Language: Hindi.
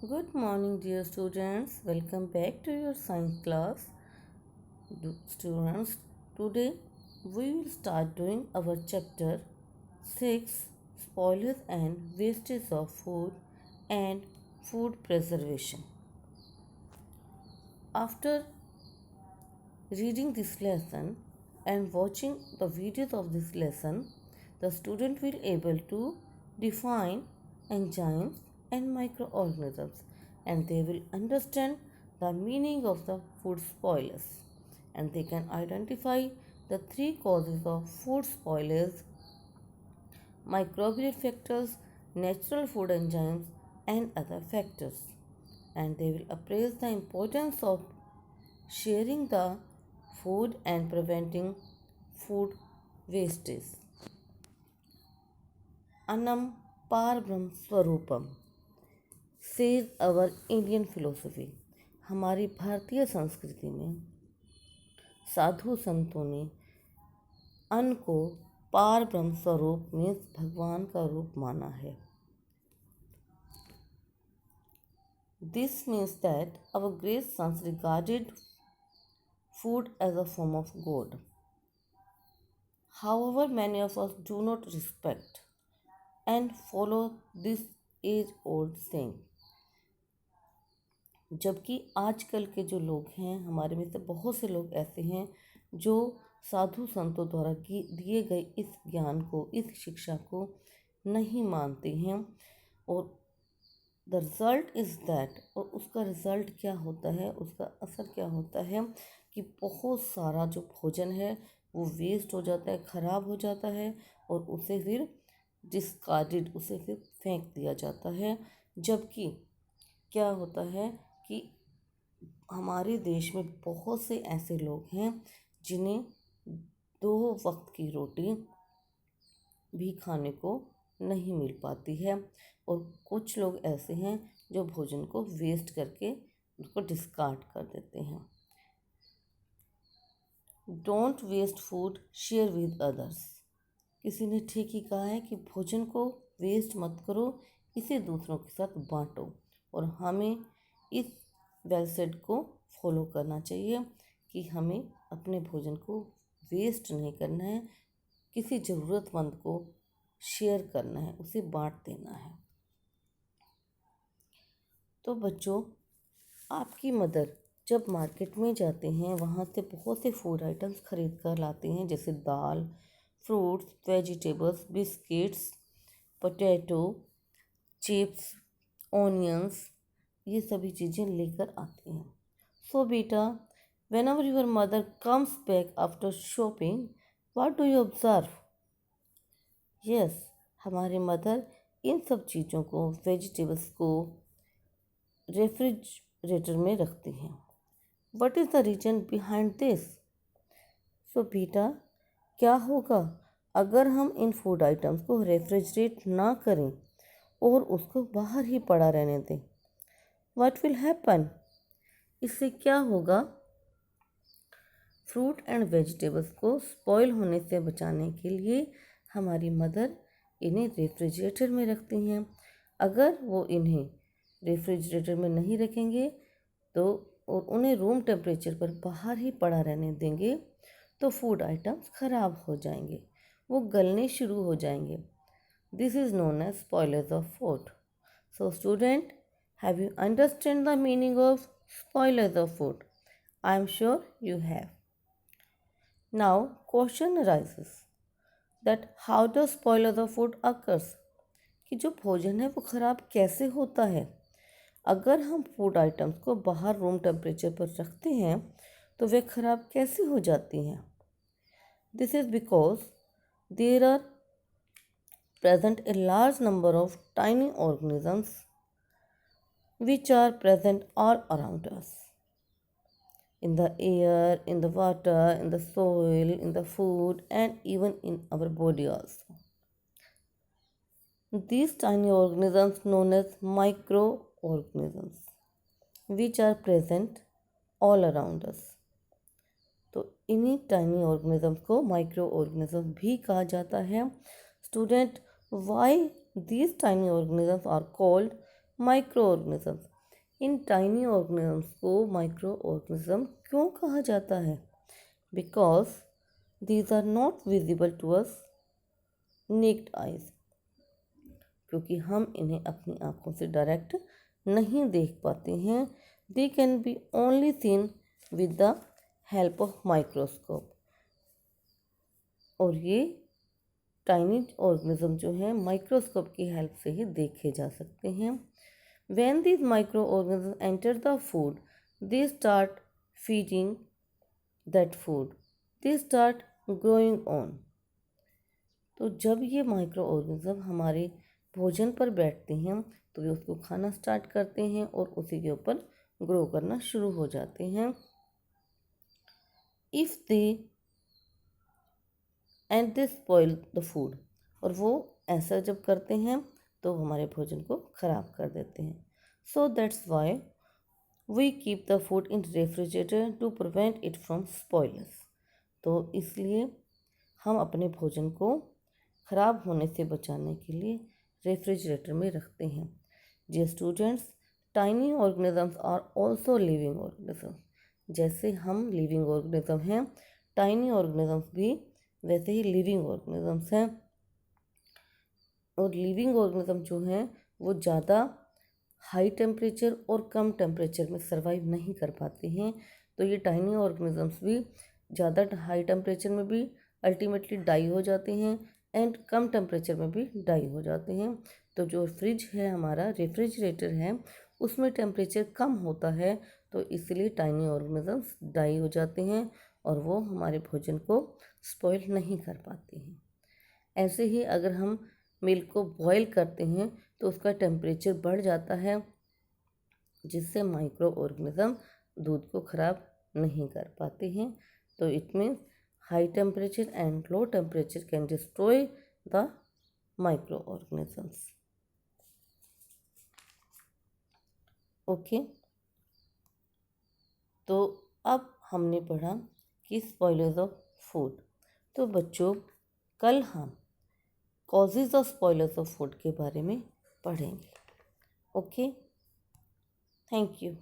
Good morning, dear students. Welcome back to your science class. Students, today we will start doing our chapter 6 Spoilers and Wastage of Food and Food Preservation. After reading this lesson and watching the videos of this lesson, the student will able to define enzymes and microorganisms, and they will understand the meaning of the food spoilers, and they can identify the three causes of food spoilers: microbial factors, natural food enzymes, and other factors. And they will appraise the importance of sharing the food and preventing food wastage. Annam par Brahm Swarupam says our Indian philosophy. हमारी भारतीय संस्कृति में साधु संतों ने अन्न को पार ब्रह्म स्वरूप में भगवान का रूप माना है. This means that our great sons regarded food as a form of God. However, many of us do not respect and follow this age-old saying. जबकि आजकल के जो लोग हैं, हमारे में से बहुत से लोग ऐसे हैं जो साधु संतों द्वारा दिए गए इस ज्ञान को, इस शिक्षा को नहीं मानते हैं. और द रिज़ल्ट इज़ दैट, और उसका रिज़ल्ट क्या होता है, उसका असर क्या होता है कि बहुत सारा जो भोजन है वो वेस्ट हो जाता है, ख़राब हो जाता है, और उसे फिर डिस्कार्डेड, उसे फिर फेंक दिया जाता है. जबकि क्या होता है कि हमारे देश में बहुत से ऐसे लोग हैं जिन्हें 2 वक्त की रोटी भी खाने को नहीं मिल पाती है, और कुछ लोग ऐसे हैं जो भोजन को वेस्ट करके उसको डिस्कार्ड कर देते हैं. Don't waste food, share with others. किसी ने ठीक ही कहा है कि भोजन को वेस्ट मत करो, इसे दूसरों के साथ बांटो. और हमें इस वेलसेट को फॉलो करना चाहिए कि हमें अपने भोजन को वेस्ट नहीं करना है, किसी ज़रूरतमंद को शेयर करना है, उसे बांट देना है. तो बच्चों, आपकी मदर जब मार्केट में जाते हैं वहाँ से बहुत से फूड आइटम्स खरीद कर लाते हैं, जैसे दाल, fruits, vegetables, biscuits, potato chips, onions, ये सभी चीज़ें लेकर आते हैं. सो बेटा, whenever your mother comes back after shopping, what do you observe? Yes, हमारे मदर इन सब चीज़ों को, वेजिटेबल्स को रेफ्रिजरेटर में रखती हैं. What is the reason behind this? So बेटा, क्या होगा अगर हम इन फूड आइटम्स को रेफ्रिजरेट ना करें और उसको बाहर ही पड़ा रहने दें? What will happen? इससे क्या होगा? फ्रूट एंड वेजिटेबल्स को स्पॉइल होने से बचाने के लिए हमारी मदर इन्हें रेफ्रिजरेटर में रखती हैं. अगर वो इन्हें रेफ्रिजरेटर में नहीं रखेंगे तो, और उन्हें रूम टेम्परेचर पर बाहर ही पड़ा रहने देंगे, तो फूड आइटम्स ख़राब हो जाएंगे, वो गलने शुरू हो जाएंगे. This is known as spoilers of food. So student, have you understand the meaning of spoilers of food? I am sure you have. Now question arises that how does spoilers of food occurs? कि जो भोजन है वो ख़राब कैसे होता है? अगर हम फूड आइटम्स को बाहर रूम टेम्परेचर पर रखते हैं तो वे ख़राब कैसे हो जाती हैं? This is because there are present a large number of tiny organisms which are present all around us, in the air, in the water, in the soil, in the food, and even in our body also. These tiny organisms known as microorganisms which are present all around us. तो इन्हीं टाइनी ऑर्गेनिजम्स को माइक्रो ऑर्गेनिज्म भी कहा जाता है. Student, why these tiny organisms are called micro organisms. इन टाइनी ऑर्गेनिजम्स को माइक्रो ऑर्गेनिज्म क्यों कहा जाता है? Because these are not visible to us naked eyes, क्योंकि हम इन्हें अपनी आंखों से डायरेक्ट नहीं देख पाते हैं। They can be only seen with the help of microscope. और ये टाइनी ऑर्गेनिज्म जो हैं माइक्रोस्कोप की हेल्प से ही देखे जा सकते हैं। When these micro organism enter the food, they start feeding that food, they start growing on. तो जब ये माइक्रो ऑर्गेनिज्म हमारे भोजन पर बैठते हैं तो वे उसको खाना स्टार्ट करते हैं और उसी के ऊपर ग्रो करना शुरू हो जाते हैं। If they and they spoil the food, और वो ऐसा जब करते हैं तो हमारे भोजन को ख़राब कर देते हैं। So that's why we keep the food in refrigerator to prevent it from spoilers. तो इसलिए हम अपने भोजन को ख़राब होने से बचाने के लिए रेफ्रिजरेटर में रखते हैं। Dear students, tiny organisms are also living organisms. जैसे हम लिविंग ऑर्गेनिज्म हैं, टाइनी ऑर्गेनिजम्स भी वैसे ही लिविंग ऑर्गेनिजम्स हैं। और लिविंग ऑर्गेनिज्म जो हैं वो ज़्यादा हाई टेम्परेचर और कम टेम्परेचर में सर्वाइव नहीं कर पाते हैं। तो ये टाइनी ऑर्गेनिजम्स भी ज़्यादा हाई टेम्परेचर में भी अल्टीमेटली डाई हो जाते हैं एंड कम टेम्परेचर में भी डाई हो जाते हैं। तो जो फ्रिज है हमारा, रेफ्रिजरेटर है, उसमें टेम्परेचर कम होता है, तो इसलिए टाइनी ऑर्गेनिजम्स डाई हो जाते हैं और वो हमारे भोजन को स्पॉइल नहीं कर पाते हैं। ऐसे ही अगर हम मिल्क को बॉयल करते हैं तो उसका टेम्परेचर बढ़ जाता है, जिससे माइक्रो ऑर्गेनिज्म दूध को ख़राब नहीं कर पाते हैं। तो it means high temperature and low temperature can destroy the micro organisms. Okay, तो अब हमने पढ़ा कि स्पॉयलर्स ऑफ फूड। तो बच्चों, कल हम causes of spoilers of food के बारे में पढ़ेंगे। Okay, thank you.